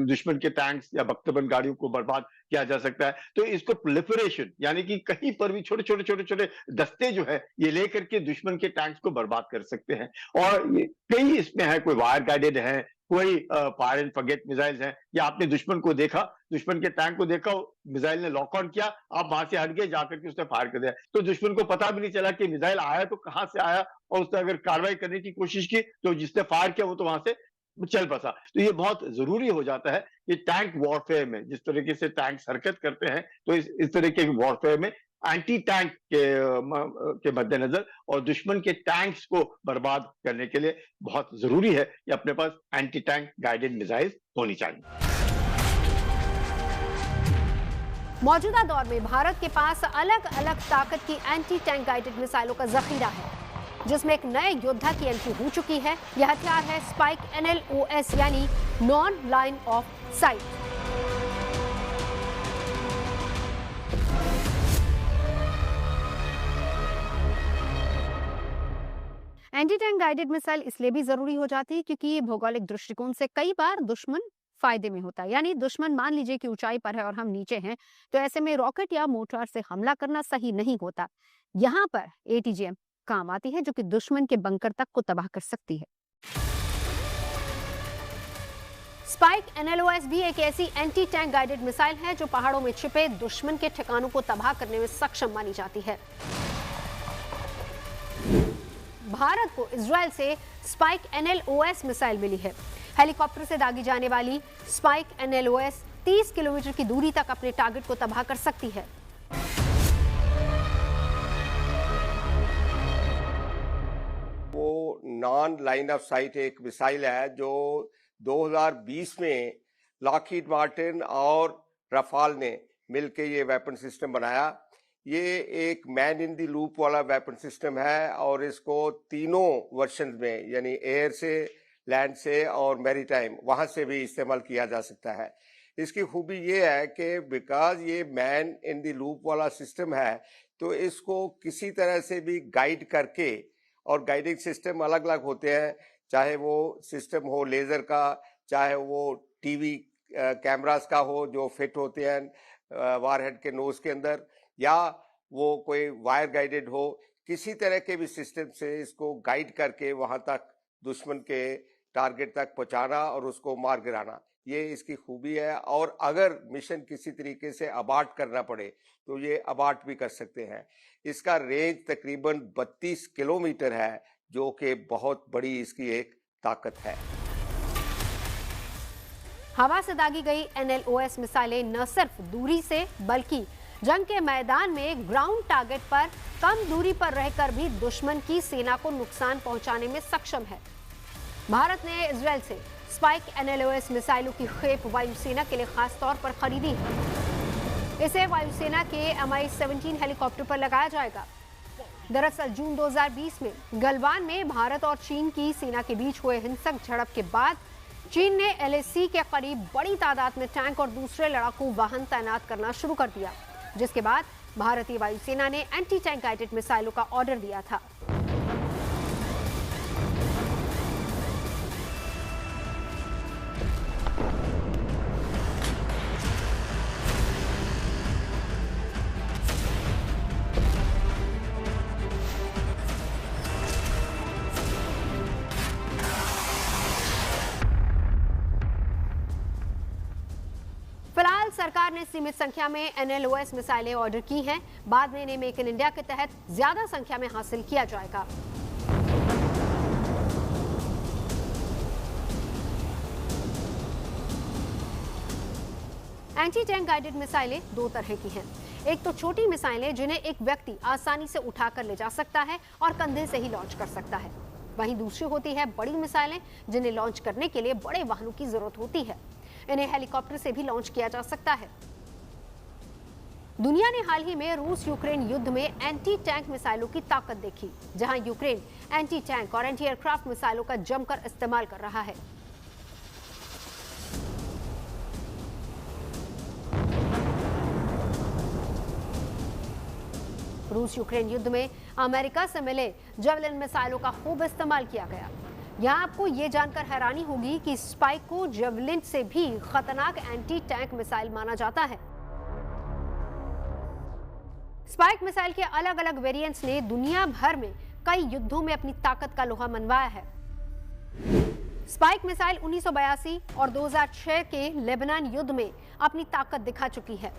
दुश्मन के टैंक्स या बख्तरबंद गाड़ियों को बर्बाद किया जा सकता है। तो इसको प्रोलिफरेशन यानी कि कहीं पर भी छोटे छोटे छोटे छोटे दस्ते जो है ये लेकर के दुश्मन के टैंक्स को बर्बाद कर सकते हैं। और कई इसमें है, कोई वायर गाइडेड है, कोई फायर एंड फॉरगेट मिसाइल्स हैं, या आपने दुश्मन को देखा, दुश्मन के टैंक को देखा, मिसाइल ने लॉक ऑन किया, आप वहां से हट गए, जाकर के उसने फायर कर दिया, तो दुश्मन को पता भी नहीं चला कि मिसाइल आया तो कहां से आया, और उसने अगर कार्रवाई करने की कोशिश की तो जिसने फायर किया वो तो वहां से चल बसा। तो ये बहुत जरूरी हो जाता है कि टैंक वॉरफेयर में जिस तरीके से टैंक हरकत करते हैं, तो इस तरह के वॉरफेयर में एंटी टैंक के मद्देनजर और दुश्मन के टैंक्स को बर्बाद करने के लिए बहुत जरूरी है कि अपने पास एंटी टैंक गाइडेड मिसाइल होनी चाहिए। मौजूदा दौर में भारत के पास अलग अलग ताकत की एंटी टैंक गाइडेड मिसाइलों का जखीरा है, जिसमें एक नए योद्धा की एंट्री हो चुकी है। यह हथियार है स्पाइक NLOS यानी non line of site. Anti tank guided missile इसलिए भी जरूरी हो जाती है क्योंकि ये भौगोलिक दृष्टिकोण से कई बार दुश्मन फायदे में होता है। यानी दुश्मन मान लीजिए कि ऊंचाई पर है और हम नीचे हैं, तो ऐसे में रॉकेट या मोर्टार से हमला करना सही नहीं होता। यहाँ पर ATGM काम आती है, जो कि दुश्मन के बंकर तक को तबाह कर सकती है। स्पाइक NLOS भी एक ऐसी एंटी टैंक गाइडेड मिसाइल है जो पहाड़ों में छिपे दुश्मन के ठिकानों को तबाह करने में सक्षम मानी जाती है। भारत को इजराइल से स्पाइक NLOS मिसाइल मिली है। हेलीकॉप्टर से दागी जाने वाली स्पाइक NLOS 30 किलोमीटर की दूरी तक अपने टारगेट को तबाह कर सकती है। नॉन लाइन ऑफ साइट एक मिसाइल है जो 2020 में लॉकहीड मार्टिन और रफाल ने मिलकर ये वेपन सिस्टम बनाया। ये एक मैन इन दी लूप वाला वेपन सिस्टम है और इसको तीनों वर्जन में यानी एयर से, लैंड से और मैरीटाइम वहां से भी इस्तेमाल किया जा सकता है। इसकी खूबी ये है कि बिकॉज ये मैन इन दी लूप वाला सिस्टम है तो इसको किसी तरह से भी गाइड करके, और गाइडिंग सिस्टम अलग अलग होते हैं, चाहे वो सिस्टम हो लेजर का, चाहे वो टीवी कैमरास का हो जो फिट होते हैं वारहेड के नोज के अंदर, या वो कोई वायर गाइडेड हो, किसी तरह के भी सिस्टम से इसको गाइड करके वहां तक दुश्मन के टारगेट तक पहुंचाना और उसको मार गिराना, ये इसकी खूबी है। और अगर मिशन किसी तरीके से अबार्ट करना पड़े तो ये अबार्ट भी कर सकते हैं। इसका रेंज तकरीबन 32 किलोमीटर है जो कि बहुत बड़ी इसकी एक ताकत है। हवा से दागी गई NLOS मिसाइलें न सिर्फ दूरी से बल्कि जंग के मैदान में ग्राउंड टारगेट पर कम दूरी पर रहकर भी दुश्मन की सेना को नुकसान पहुंचाने में सक्षम है। भारत ने इजराइल से स्पाइक NLOS मिसाइलों की खेप वायुसेना के लिए खास तौर पर खरीदी है। इसे वायुसेना के Mi-17 हेलीकॉप्टर पर लगाया जाएगा। दरअसल जून 2020 में गलवान में भारत और चीन की सेना के बीच हुए हिंसक झड़प के बाद चीन ने LAC के करीब बड़ी तादाद में टैंक और दूसरे लड़ाकू वाहन तैनात करना शुरू कर दिया, जिसके बाद भारतीय वायुसेना ने एंटी टैंक गाइडेड मिसाइलों का ऑर्डर दिया था। फिलहाल सरकार ने सीमित संख्या में NLOS मिसाइलें ऑर्डर की हैं। बाद में इन्हें मेक इन इंडिया के तहत ज्यादा संख्या में हासिल किया जाएगा। एंटी टैंक गाइडेड मिसाइलें दो तरह की हैं। एक तो छोटी मिसाइलें जिन्हें एक व्यक्ति आसानी से उठाकर ले जा सकता है और कंधे से ही लॉन्च कर सकता है। वहीं दूसरी होती है बड़ी मिसाइलें जिन्हें लॉन्च करने के लिए बड़े वाहनों की जरूरत होती है। इन्हें हेलीकॉप्टर से भी लॉन्च किया जा सकता है। दुनिया ने हाल ही में रूस यूक्रेन युद्ध में एंटी टैंक मिसाइलों की ताकत देखी, जहां यूक्रेन एंटी टैंक और एंटी एयरक्राफ्ट मिसाइलों का जमकर इस्तेमाल कर रहा है। रूस यूक्रेन युद्ध में अमेरिका से मिले जेवलिन मिसाइलों का खूब इस्तेमाल किया गया। यहाँ आपको ये जानकर हैरानी होगी कि स्पाइक को जेवलिन से भी खतरनाक एंटी टैंक मिसाइल माना जाता है। स्पाइक मिसाइल के अलग अलग वेरिएंट्स ने दुनिया भर में कई युद्धों में अपनी ताकत का लोहा मनवाया है। स्पाइक मिसाइल 1982 और 2006 के लेबनान युद्ध में अपनी ताकत दिखा चुकी है।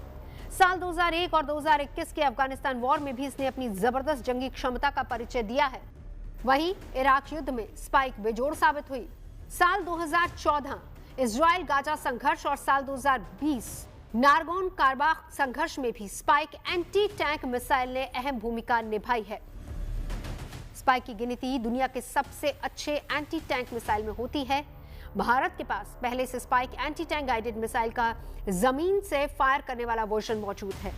साल 2001 और 2021 के अफगानिस्तान वॉर में भी इसने अपनी जबरदस्त जंगी क्षमता का परिचय दिया है। वहीं इराक युद्ध में स्पाइक बेजोड़ साबित हुई। साल 2014 इजराइल गाजा संघर्ष और साल 2020 नारगोन कारबाख संघर्ष में भी स्पाइक एंटी टैंक मिसाइल ने अहम भूमिका निभाई है। स्पाइक की गिनती दुनिया के सबसे अच्छे एंटी टैंक मिसाइल में होती है। भारत के पास पहले से spike anti tank guided missile का जमीन से फायर करने वाला वर्जन मौजूद है।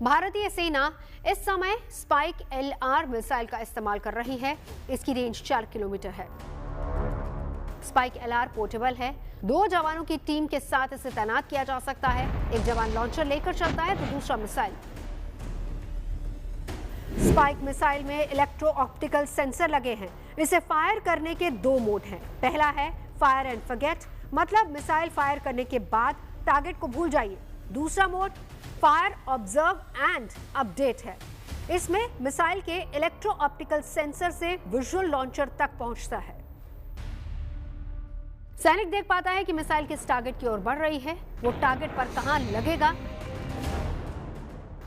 भारतीय सेना इस समय स्पाइक LR मिसाइल का इस्तेमाल कर रही है। इसकी रेंज 4 किलोमीटर है। स्पाइक LR पोर्टेबल है। 2 जवानों की टीम के साथ इसे तैनात किया जा सकता है। एक जवान लॉन्चर लेकर चलता है तो दूसरा मिसाइल। स्पाइक मिसाइल में इलेक्ट्रो ऑप्टिकल सेंसर लगे हैं। इसे फायर करने के 2 मोड हैं। पहला है फायर एंड फॉरगेट, मतलब मिसाइल फायर करने के बाद टारगेट को भूल जाइए। दूसरा mode fire observe and update है। इसमें मिसाइल के इलेक्ट्रो ऑप्टिकल सेंसर से विजुअल लॉन्चर तक पहुंचता है। सैनिक देख पाता है कि मिसाइल किस टारगेट की ओर बढ़ रही है। वो टारगेट पर कहां लगेगा।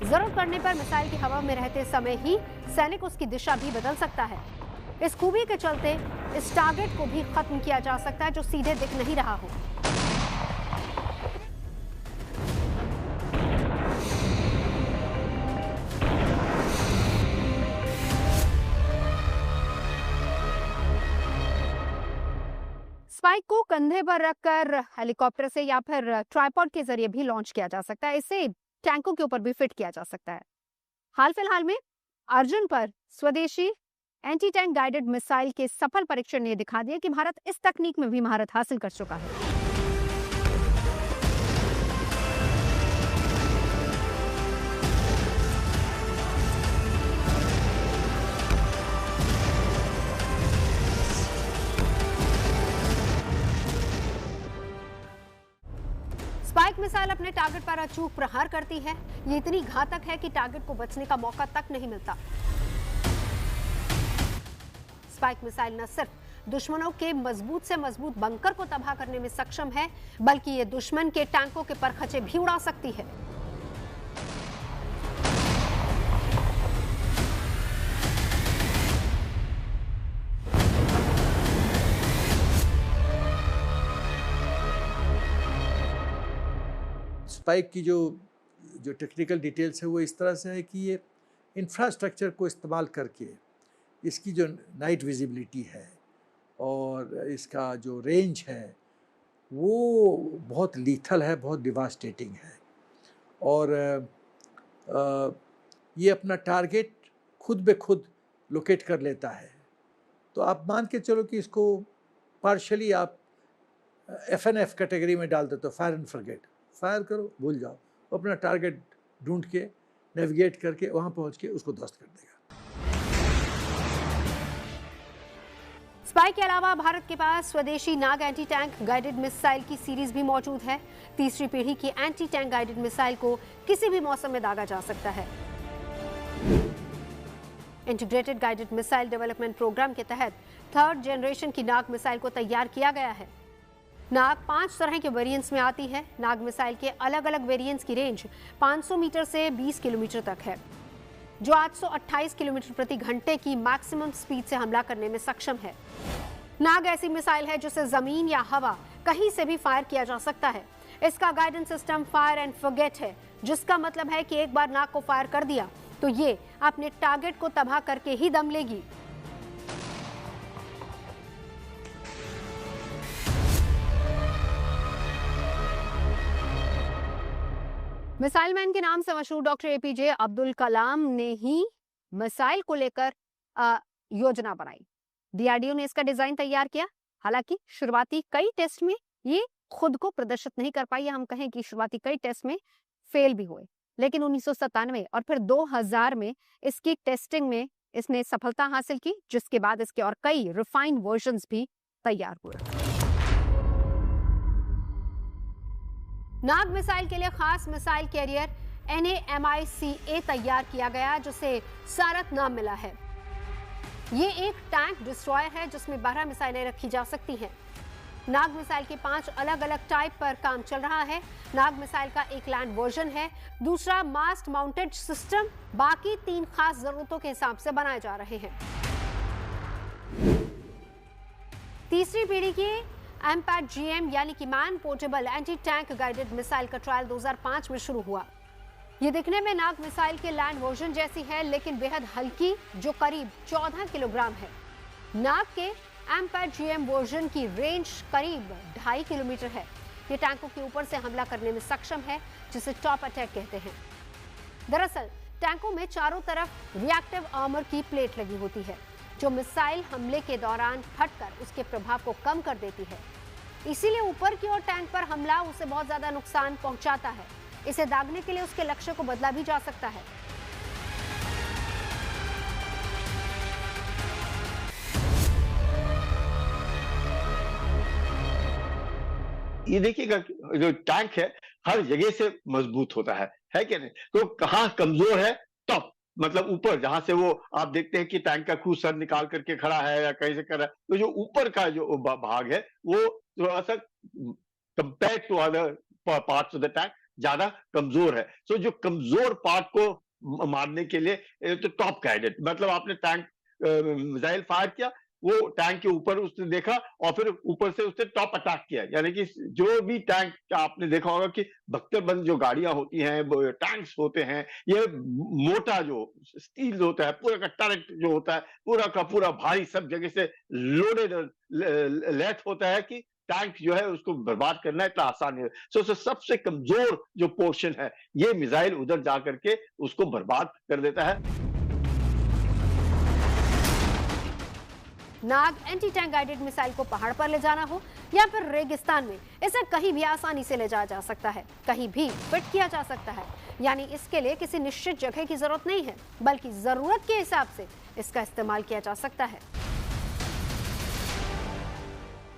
जरूरत पड़ने पर मिसाइल की हवा में रहते समय ही सैनिक उसकी दिशा भी बदल सकता है। इस खूबी के चलते इस टारगेट को भी खत्म किया जा सकता है जो सीधे दिख नहीं रहा हो। स्पाइक को कंधे पर रखकर हेलीकॉप्टर से या फिर ट्राइपॉड के जरिए भी लॉन्च किया जा सकता है। इसे टैंकों के ऊपर भी फिट किया जा सकता है। हाल फिलहाल में अर्जुन पर स्वदेशी एंटी टैंक गाइडेड मिसाइल के सफल परीक्षण ने दिखा दिया कि भारत इस तकनीक में भी महारत हासिल कर चुका है। स्पाइक मिसाइल अपने टारगेट पर अचूक प्रहार करती है। ये इतनी घातक है कि टारगेट को बचने का मौका तक नहीं मिलता। स्पाइक मिसाइल न सिर्फ दुश्मनों के मजबूत से मजबूत बंकर को तबाह करने में सक्षम है, बल्कि ये दुश्मन के टैंकों के परखचे भी उड़ा सकती है। स्पाइक की जो टेक्निकल डिटेल्स है वो इस तरह से है कि ये इंफ्रास्ट्रक्चर को इस्तेमाल करके इसकी जो नाइट विजिबिलिटी है और इसका जो रेंज है वो बहुत लीथल है, बहुत डिवास्टेटिंग है। और ये अपना टारगेट खुद ब खुद लोकेट कर लेता है। तो आप मान के चलो कि इसको पार्शली आप FNF कैटेगरी में डाल देते हो, फायर एंड फॉरगेट, फायर करो भूल जाओ, अपना टारगेट ढूंढ के नेविगेट करके वहाँ पहुँच के उसको ध्वस्त कर देगा। स्पाइक के अलावा भारत के पास स्वदेशी नाग एंटी टैंक गाइडेड मिसाइल की सीरीज भी मौजूद है। तीसरी पीढ़ी की एंटी टैंक गाइडेड मिसाइल को किसी भी मौसम में दागा जा सकता है। Integrated guided missile development programme के तहत थर्ड जनरेशन की नाग मिसाइल को तैयार किया गया है। नाग 5 तरह के वेरिएंट्स में आती है। नाग मिसाइल के अलग अलग वेरिएंट्स की रेंज 500 मीटर से 20 किलोमीटर तक है, जो 828 किलोमीटर प्रति घंटे की मैक्सिमम स्पीड से हमला करने में सक्षम है। नाग ऐसी मिसाइल है जिसे जमीन या हवा कहीं से भी फायर किया जा सकता है। इसका guidance system fire and forget है, जिसका मतलब है कि एक बार नाग को फायर कर दिया तो ये अपने टारगेट को तबाह करके ही दम लेगी। मिसाइल मैन के नाम से मशहूर डॉक्टर APJ अब्दुल कलाम ने ही मिसाइल को लेकर योजना बनाई। DRDO ने इसका डिजाइन तैयार किया। हालांकि शुरुआती कई टेस्ट में ये खुद को प्रदर्शित नहीं कर पाई, या हम कहें कि शुरुआती कई टेस्ट में फेल भी हुए, लेकिन 1997 और फिर 2000 में इसकी टेस्टिंग में इसने सफलता हासिल की, जिसके बाद इसके और कई रिफाइंड वर्जन्स भी तैयार हुए। नाग मिसाइल के लिए खास मिसाइल कैरियर NAMICA तैयार किया गया, जिसे सारथ नाम मिला है। ये एक टैंक डिस्ट्रॉयर है जिसमें 12 मिसाइलें रखी जा सकती हैं। नाग मिसाइल के 5 अलग अलग टाइप पर काम चल रहा है। नाग मिसाइल का एक लैंड वर्जन है, दूसरा मास्ट माउंटेड सिस्टम, बाकी 3 खास जरूरतों के हिसाब से बनाए जा रहे हैं। तीसरी पीढ़ी की MPAD-GM यानी कि man portable anti tank guided missile का ट्रायल 2005 में शुरू हुआ। ये दिखने में नाग मिसाइल के लैंड वर्जन जैसी है, लेकिन बेहद हल्की, जो करीब 14 किलोग्राम है। नाग के MPAD-GM वर्जन की रेंज करीब 2.5 किलोमीटर है। ये टैंकों के ऊपर से हमला करने में सक्षम है, जिसे टॉप अटैक कहते हैं। दरअसल टैंकों में चारों तरफ रिएक्टिव आर्मर की प्लेट लगी होती है, जो मिसाइल हमले के दौरान फटकर उसके प्रभाव को कम कर देती है। इसीलिए ऊपर की ओर टैंक पर हमला उसे बहुत ज्यादा नुकसान पहुंचाता है। इसे दागने के लिए उसके लक्ष्य को बदला भी जा सकता है। ये देखिएगा जो टैंक है हर जगह से मजबूत होता है क्या नहीं? तो कहाँ कमजोर है? टॉप, मतलब ऊपर, जहां से वो आप देखते हैं कि टैंक का क्रू सर निकाल करके खड़ा है या कहीं से कर रहा है, तो जो ऊपर का जो भाग है वो थोड़ा सा compare to other parts of the tank ज्यादा कमजोर है। सो जो कमजोर पार्ट को मारने के लिए तो टॉप गाइडेड, मतलब आपने टैंक मिसाइल फायर किया, वो टैंक के ऊपर उसने देखा और फिर ऊपर से उसने टॉप अटैक किया। यानी कि जो भी टैंक आपने देखा होगा कि बख्तरबंद जो गाड़ियां होती हैं, टैंक्स होते हैं, ये मोटा जो स्टील होता है, पूरा का टरेट जो होता है, पूरा का पूरा भारी, सब जगह से लोडेड लैथ होता है कि टैंक जो है उसको बर्बाद करना इतना आसान नहीं है। सो सबसे कमजोर जो पोर्शन है ये मिसाइल उधर जा करके उसको बर्बाद कर देता है। नाग एंटी टैंक गाइडेड मिसाइल को पहाड़ पर ले जाना हो या फिर रेगिस्तान में, इसे कहीं भी आसानी से ले जाया जा सकता है, कहीं भी फिट किया जा सकता है। यानी इसके लिए किसी निश्चित जगह की जरूरत नहीं है, बल्कि जरूरत के हिसाब से इसका इस्तेमाल किया जा सकता है।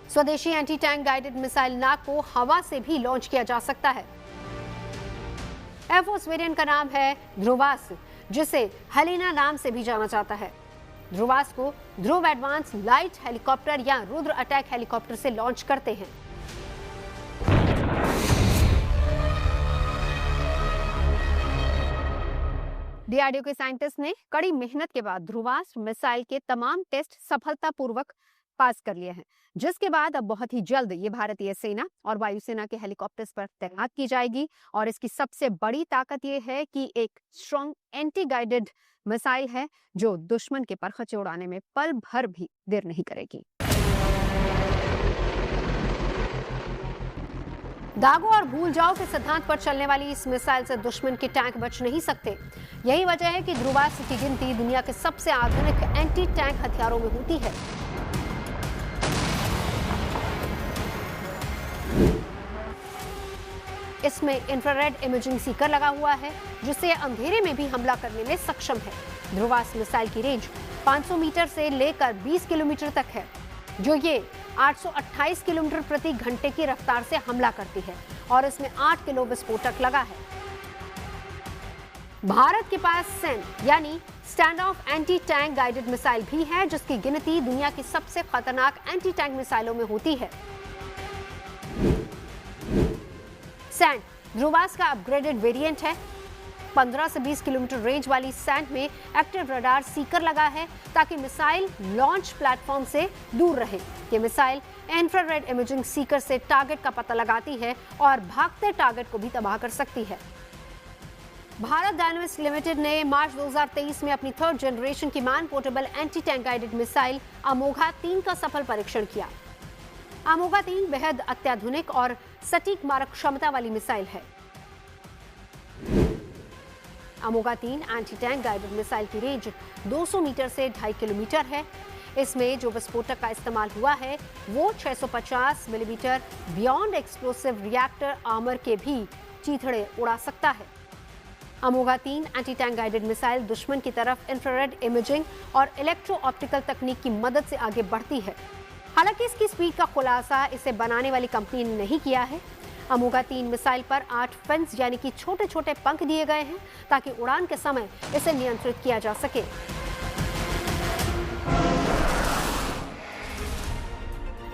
स्वदेशी एंटी टैंक गाइडेड मिसाइल नाग को हवा से भी लॉन्च किया जा सकता है। एयरफोर्स वेरिएंट का नाम है ध्रुवास्त्र, जिसे हेलिना नाम से भी जाना जाता है। ध्रुवास्त्र को ध्रुव एडवांस लाइट हेलीकॉप्टर या रुद्र अटैक हेलीकॉप्टर से लॉन्च करते हैं। डीआरडीओ के साइंटिस्ट ने कड़ी मेहनत के बाद ध्रुवास्त्र मिसाइल के तमाम टेस्ट सफलतापूर्वक पास कर लिए हैं, जिसके बाद अब बहुत ही जल्द ये भारतीय सेना और वायुसेना के हेलीकॉप्टर्स पर तैनात की जाएगी। और इसकी सबसे बड़ी ताकत ये है कि एक स्ट्रॉन्ग एंटी गाइडेड मिसाइल है जो दुश्मन के परखचे उड़ाने में पल भर भी देर नहीं करेगी। दागो और भूल जाओ के सिद्धांत पर चलने वाली इस मिसाइल से दुश्मन के टैंक बच नहीं सकते। यही वजह है कि ध्रुवास्त्र की गिनती दुनिया के सबसे आधुनिक एंटी टैंक हथियारों में होती है। इसमें इंफ्रारेड इमेजिंग सीकर लगा हुआ है, जिससे अंधेरे में भी हमला करने में सक्षम है। ध्रुवास्त्र मिसाइल की रेंज 500 मीटर से लेकर 20 किलोमीटर तक है, जो ये 828 किलोमीटर प्रति घंटे की रफ्तार से हमला करती है और इसमें 8 किलो विस्फोटक लगा है। भारत के पास सैन यानी stand of anti tank guided missile भी है, जिसकी गिनती दुनिया की सबसे खतरनाक एंटी टैंक मिसाइलों में होती है। सैंड ध्रुवास्त्र का अपग्रेडेड वेरिएंट है। 15 से 20 किलोमीटर रेंज वाली सैंड में एक्टिव रडार सीकर लगा है ताकि मिसाइल लॉन्च प्लेटफॉर्म से दूर रहे। ये मिसाइल इंफ्रारेड इमेजिंग सीकर से टारगेट का पता लगाती है और भागते टारगेट को भी तबाह कर सकती है। भारत डायनामिक्स लिमिटेड ने मार्च 2023 में अपनी 3rd जनरेशन की man portable anti tank guided missile Amogha 3 का सफल परीक्षण किया। अमोघा 3 बेहद अत्याधुनिक और सटीक मारक क्षमता वाली मिसाइल है। अमोघा 3 एंटी टैंक गाइडेड मिसाइल की रेंज 200 मीटर से 2.5 किलोमीटर है। इसमें जो विस्फोटक का इस्तेमाल हुआ है वो 650 millimetre beyond explosive reactor armour के भी चीथड़े उड़ा सकता है। अमोघा 3 एंटी टैंक गाइडेड मिसाइल दुश्मन की तरफ इंफ्रारेड इमेजिंग और इलेक्ट्रो ऑप्टिकल तकनीक की मदद से आगे बढ़ती है। हालांकि इसकी स्पीड का खुलासा इसे बनाने वाली कंपनी ने नहीं किया है। अमोघा 3 मिसाइल पर 8 फिन्स यानी कि छोटे छोटे पंख दिए गए हैं ताकि उड़ान के समय इसे नियंत्रित किया जा सके।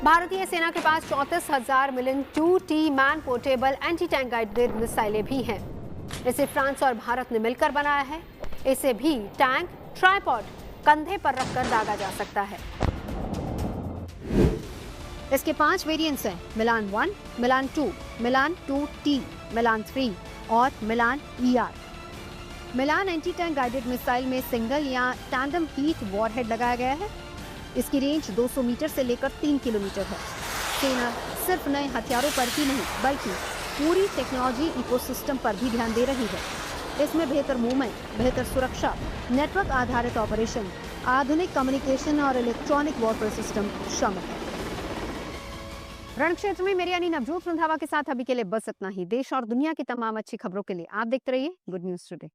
भारतीय सेना के पास 34,000 million 2T man portable anti tank guided मिसाइलें भी हैं। इसे फ्रांस और भारत ने मिलकर बनाया है। इसे भी टैंक ट्राइपॉड कंधे पर रखकर दागा जा सकता है। इसके 5 वेरिएंट्स हैं: मिलान 1, मिलान 2, मिलान 2T, मिलान 3 और मिलान ER। मिलान एंटी टैंक गाइडेड मिसाइल में सिंगल या टैंडम हीट वॉरहेड लगाया गया है। इसकी रेंज 200 मीटर से लेकर 3 किलोमीटर है। सेना सिर्फ नए हथियारों पर ही नहीं बल्कि पूरी टेक्नोलॉजी इकोसिस्टम पर भी ध्यान दे रही है। इसमें बेहतर मूवमेंट, बेहतर सुरक्षा, नेटवर्क आधारित ऑपरेशन, आधुनिक कम्युनिकेशन और इलेक्ट्रॉनिक वॉरफेयर सिस्टम शामिल है। रण क्षेत्र में मेरी यानी नवजोत रंधावा के साथ अभी के लिए बस इतना ही। देश और दुनिया की तमाम अच्छी खबरों के लिए आप देखते रहिए गुड न्यूज टुडे।